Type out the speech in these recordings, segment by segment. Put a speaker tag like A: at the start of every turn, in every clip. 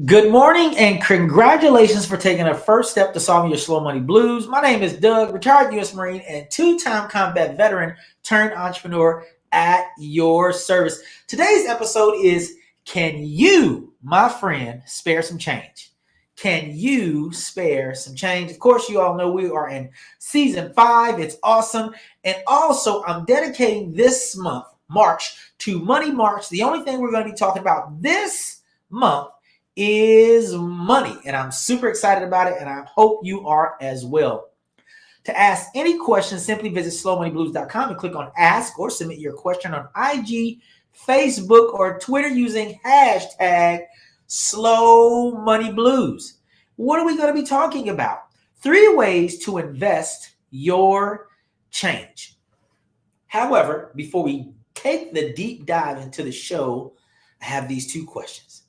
A: Good morning and congratulations for taking a first step to solving your slow money blues. My name is Doug, retired U.S. Marine and two-time combat veteran turned entrepreneur at your service. Today's episode is, can you, my friend, spare some change? Can you spare some change? Of course, you all know we are in season 5. It's awesome. And also, I'm dedicating this month, March, to Money March. The only thing we're going to be talking about this month is money, and I'm super excited about it, and I hope you are as well. To ask any questions, simply visit slowmoneyblues.com and click on ask or submit your question on IG, Facebook, or Twitter using hashtag slowmoneyblues. What are we going to be talking about? 3 ways to invest your change. However, before we take the deep dive into the show, I have these 2 questions.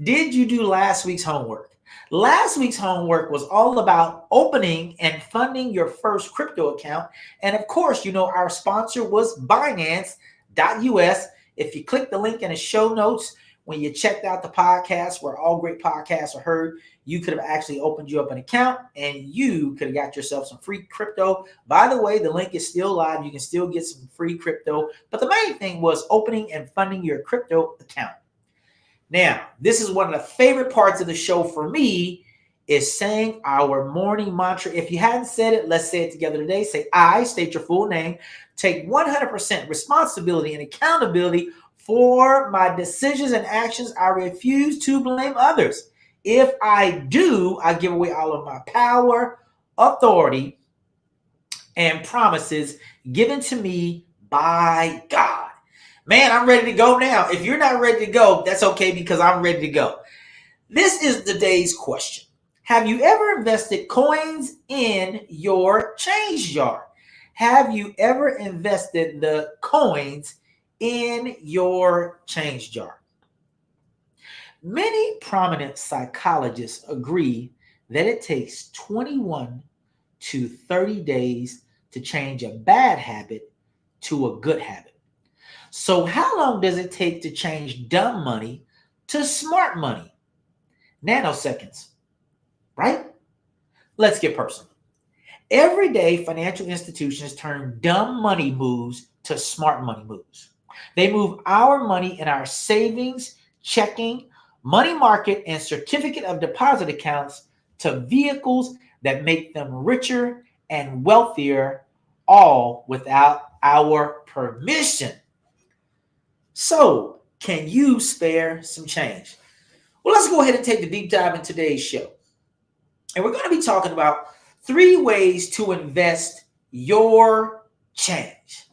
A: Did you do last week's homework? Last week's homework was all about opening and funding your first crypto account. And of course, you know, our sponsor was Binance.us. If you click the link in the show notes, when you checked out the podcast where all great podcasts are heard, you could have actually opened you up an account and you could have got yourself some free crypto. By the way, the link is still live. You can still get some free crypto. But the main thing was opening and funding your crypto account. Now, this is one of the favorite parts of the show for me, is saying our morning mantra. If you hadn't said it, let's say it together today. Say, I, state your full name, take 100% responsibility and accountability for my decisions and actions. I refuse to blame others. If I do, I give away all of my power, authority, and promises given to me by God. Man, I'm ready to go now. If you're not ready to go, that's okay, because I'm ready to go. This is today's question. Have you ever invested coins in your change jar? Have you ever invested the coins in your change jar? Many prominent psychologists agree that it takes 21 to 30 days to change a bad habit to a good habit. So how long does it take to change dumb money to smart money? Nanoseconds, right? Let's get personal. Every day, financial institutions turn dumb money moves to smart money moves. They move our money in our savings, checking, money market, and certificate of deposit accounts to vehicles that make them richer and wealthier, all without our permission. So, can you spare some change? Well, let's go ahead and take the deep dive in today's show. And we're going to be talking about 3 ways to invest your change.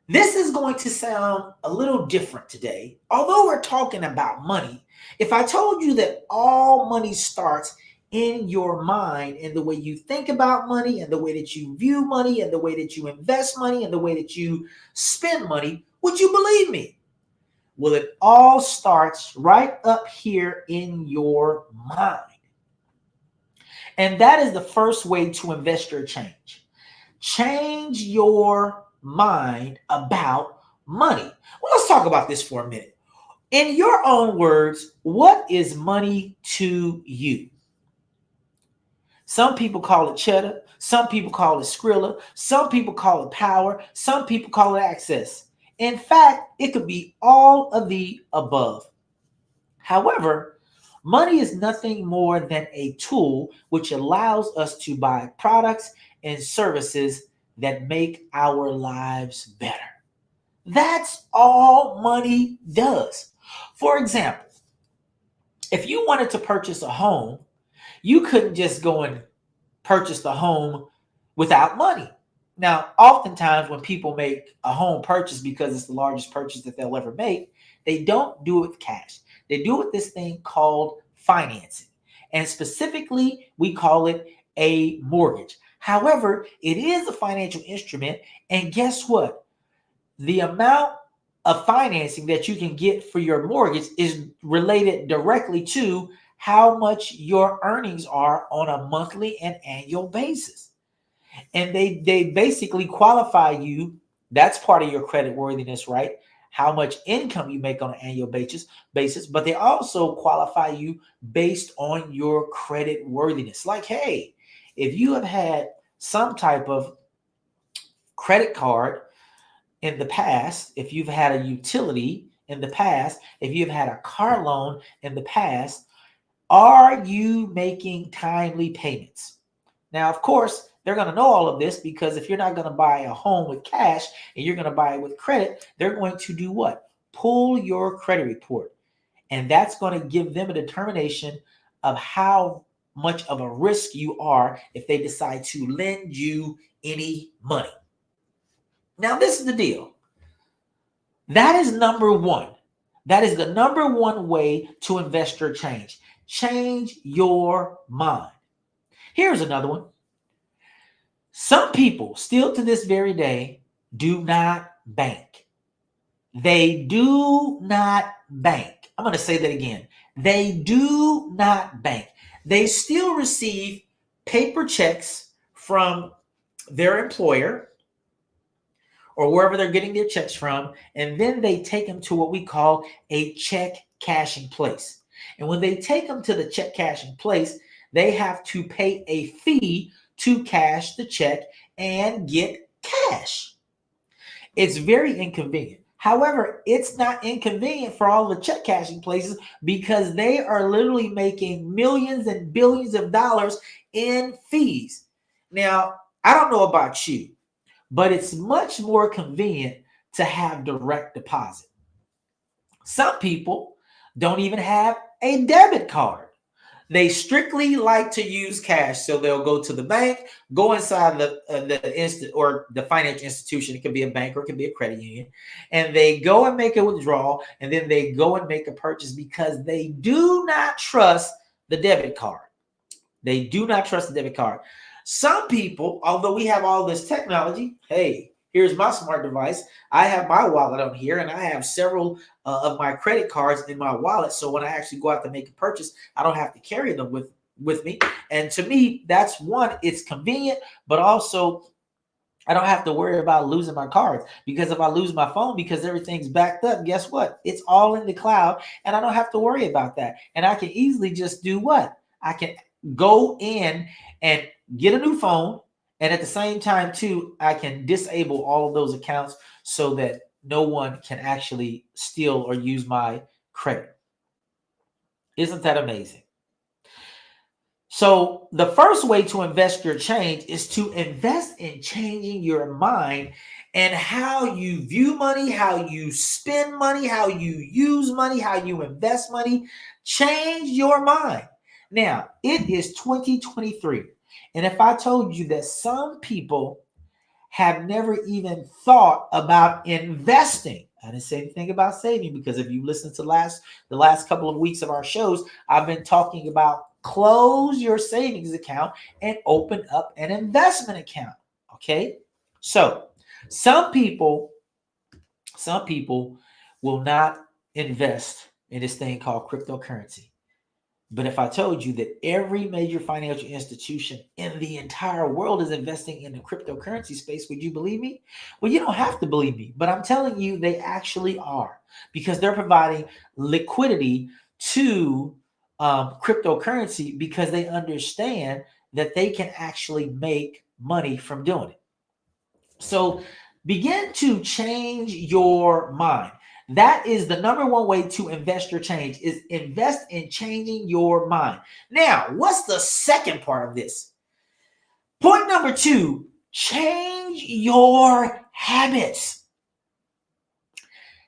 A: This is going to sound a little different today. Although we're talking about money, if I told you that all money starts in your mind, and the way you think about money, and the way that you view money, and the way that you invest money, and the way that you spend money, would you believe me? Well, it all starts right up here in your mind. And that is the first way to invest your change. Change your mind about money. Well, let's talk about this for a minute. In your own words, what is money to you? Some people call it cheddar. Some people call it Skrilla. Some people call it power. Some people call it access. In fact, it could be all of the above. However, money is nothing more than a tool which allows us to buy products and services that make our lives better. That's all money does. For example, if you wanted to purchase a home, you couldn't just go and purchase the home without money. Now, oftentimes when people make a home purchase, because it's the largest purchase that they'll ever make, they don't do it with cash. They do it with this thing called financing. And specifically, we call it a mortgage. However, it is a financial instrument. And guess what? The amount of financing that you can get for your mortgage is related directly to how much your earnings are on a monthly and annual basis. And they basically qualify you. That's part of your credit worthiness, right? how much income you make on an annual basis, but they also qualify you based on your credit worthiness. Like, hey, if you have had some type of credit card in the past, if you've had a utility in the past, if you've had a car loan in the past, are you making timely payments? Now, of course, they're going to know all of this because if you're not going to buy a home with cash and you're going to buy it with credit, they're going to do what? Pull your credit report. And that's going to give them a determination of how much of a risk you are if they decide to lend you any money. Now, this is the deal. That is number one. That is the number one way to invest your change. Change your mind. Here's another one. Some people still to this very day do not bank. They do not bank. I'm going to say that again. They do not bank. They still receive paper checks from their employer or wherever they're getting their checks from, and then they take them to what we call a check cashing place. And when they take them to the check cashing place, they have to pay a fee to cash the check and get cash. It's very inconvenient. However, it's not inconvenient for all the check cashing places because they are literally making millions and billions of dollars in fees. Now, I don't know about you, but it's much more convenient to have direct deposit. Some people don't even have a debit card. They strictly like to use cash, so they'll go to the bank, go inside the financial institution. It could be a bank or it could be a credit union, and they go and make a withdrawal, and then they go and make a purchase because they do not trust the debit card. They do not trust the debit card. Some people, although we have all this technology, hey, here's my smart device. I have my wallet on here, and I have several of my credit cards in my wallet. So when I actually go out to make a purchase, I don't have to carry them with me. And to me, that's one, it's convenient, but also I don't have to worry about losing my cards, because if I lose my phone because everything's backed up, guess what? It's all in the cloud, and I don't have to worry about that. And I can easily just do what? I can go in and get a new phone. And at the same time, too, I can disable all of those accounts so that no one can actually steal or use my credit. Isn't that amazing? So the first way to invest your change is to invest in changing your mind and how you view money, how you spend money, how you use money, how you invest money. Change your mind. Now, it is 2023. And if I told you that some people have never even thought about investing, I didn't say anything about saving, because if you listen to the last couple of weeks of our shows, I've been talking about close your savings account and open up an investment account. Okay. So some people will not invest in this thing called cryptocurrency. But if I told you that every major financial institution in the entire world is investing in the cryptocurrency space, would you believe me? Well, you don't have to believe me, but I'm telling you they actually are, because they're providing liquidity to cryptocurrency because they understand that they can actually make money from doing it. So begin to change your mind. That is the number one way to invest your change, is invest in changing your mind. Now, what's the second part of this? Point number 2, change your habits.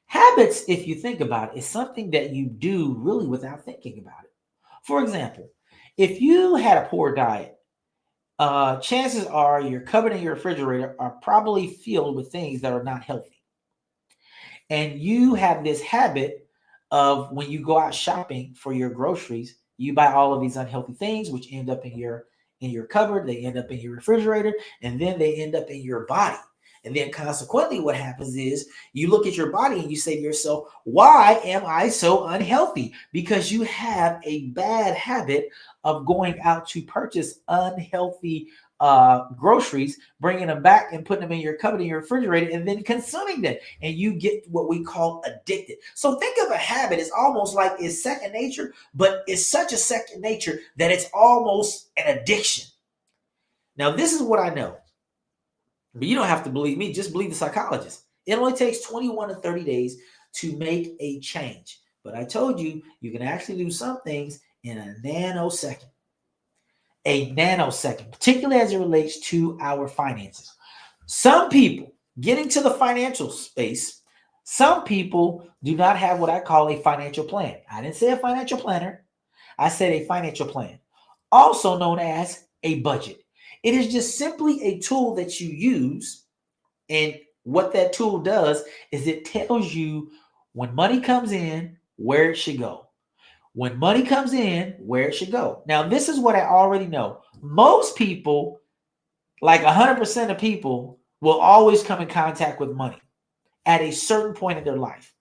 A: Habits, if you think about it, is something that you do really without thinking about it. For example, if you had a poor diet, chances are your cupboard and your refrigerator are probably filled with things that are not healthy. And you have this habit of, when you go out shopping for your groceries, you buy all of these unhealthy things, which end up in your cupboard, they end up in your refrigerator, and then they end up in your body. And then consequently, what happens is you look at your body and you say to yourself, why am I so unhealthy? Because you have a bad habit of going out to purchase unhealthy groceries, bringing them back and putting them in your cupboard in your refrigerator, and then consuming them. And you get what we call addicted. So think of a habit as almost like it's second nature, but it's such a second nature that it's almost an addiction. Now, this is what I know. But you don't have to believe me, just believe the psychologist. It only takes 21 to 30 days to make a change. But I told you, you can actually do some things in a nanosecond. A nanosecond, particularly as it relates to our finances. Some people get into the financial space. Some people do not have what I call a financial plan. I didn't say a financial planner. I said a financial plan, also known as a budget. It is just simply a tool that you use. And what that tool does is it tells you when money comes in, where it should go. When money comes in, where it should go. Now, this is what I already know. Most people, like 100% of people, will always come in contact with money at a certain point in their life.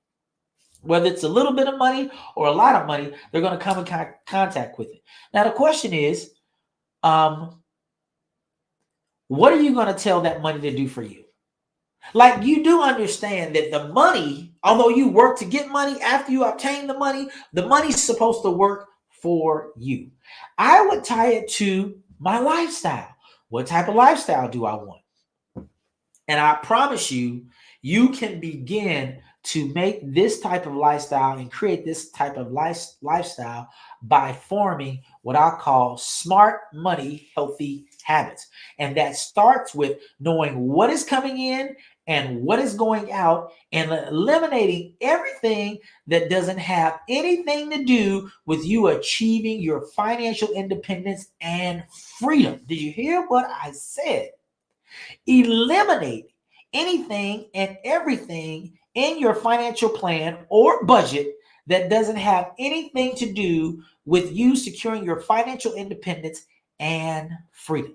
A: Whether it's a little bit of money or a lot of money, they're going to come in contact with it. Now, the question is, what are you going to tell that money to do for you? Like, you do understand that the money, although you work to get money, after you obtain the money's supposed to work for you. I would tie it to my lifestyle. What type of lifestyle do I want? And I promise you, you can begin to make this type of lifestyle and create this type of lifestyle by forming what I call smart money healthy habits. And that starts with knowing what is coming in and what is going out and eliminating everything that doesn't have anything to do with you achieving your financial independence and freedom. Did you hear what I said? Eliminate anything and everything in your financial plan or budget that doesn't have anything to do with you securing your financial independence and freedom.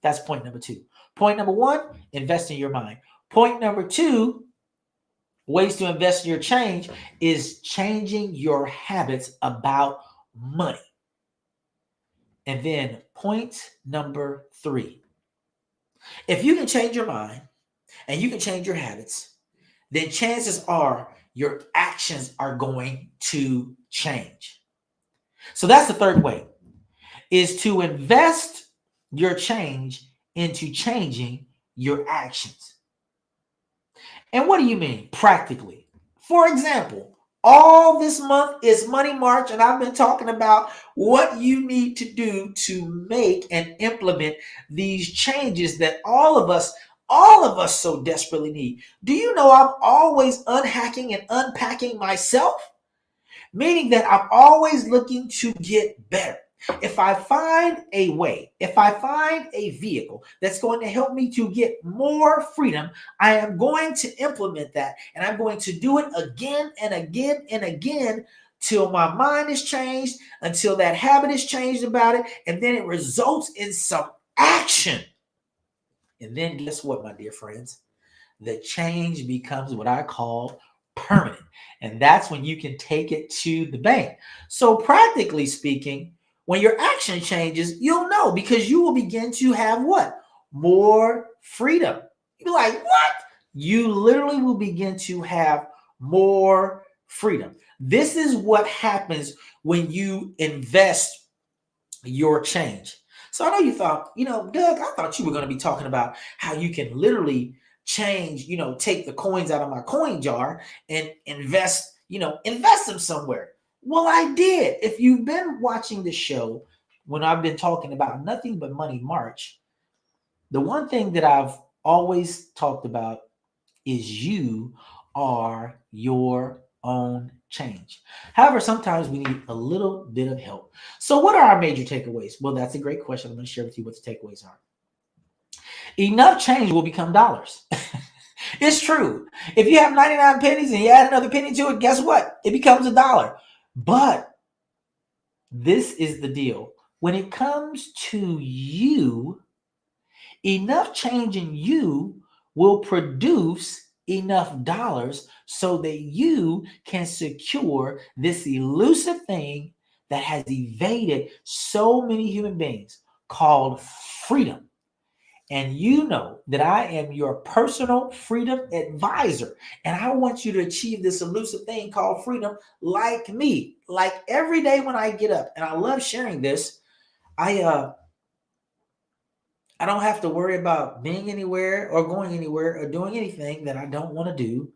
A: That's point number 2. Point number 1, invest in your mind. Point number 2, ways to invest in your change, is changing your habits about money. And then point number 3, if you can change your mind and you can change your habits, then chances are your actions are going to change. So that's the third way, is to invest your change into changing your actions. And what do you mean practically? For example, all this month is Money March, and I've been talking about what you need to do to make and implement these changes that all of us so desperately need. Do you know I'm always unhacking and unpacking myself? Meaning that I'm always looking to get better. If I find a way, if I find a vehicle that's going to help me to get more freedom, I am going to implement that, and I'm going to do it again and again and again till my mind is changed, until that habit is changed about it, and then it results in some action. And then guess what, my dear friends? The change becomes what I call permanent. And that's when you can take it to the bank. So practically speaking, when your action changes, you'll know, because you will begin to have what? More freedom. You'll be like, what? You literally will begin to have more freedom. This is what happens when you invest your change. So I know you thought, Doug, I thought you were going to be talking about how you can literally change, take the coins out of my coin jar and invest them somewhere. Well, I did. If you've been watching the show when I've been talking about Nothing But Money March, the one thing that I've always talked about is you are your own change. However, sometimes we need a little bit of help. So what are our major takeaways? Well, that's a great question. I'm going to share with you what the takeaways are. Enough change will become dollars. It's true. If you have 99 pennies and you add another penny to it, guess what? It becomes $1. But this is the deal. When it comes to you, enough change in you will produce enough dollars so that you can secure this elusive thing that has evaded so many human beings called freedom. And you know that I am your personal freedom advisor. And I want you to achieve this elusive thing called freedom like me. Like every day when I get up, and I love sharing this, I don't have to worry about being anywhere or going anywhere or doing anything that I don't want to do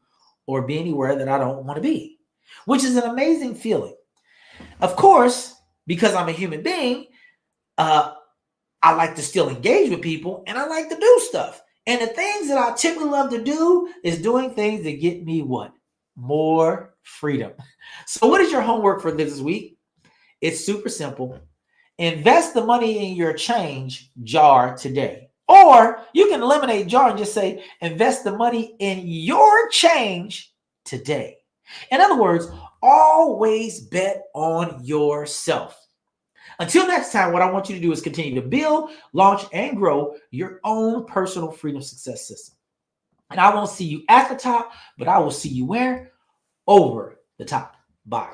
A: or be anywhere that I don't want to be, which is an amazing feeling. Of course, because I'm a human being, I like to still engage with people and I like to do stuff. And the things that I typically love to do is doing things that get me what? More freedom. So, what is your homework for this week? It's super simple. Invest the money in your change jar today. Or you can eliminate jar and just say, invest the money in your change today. In other words, always bet on yourself. Until next time, what I want you to do is continue to build, launch, and grow your own personal freedom success system. And I won't see you at the top, but I will see you where? Over the top. Bye.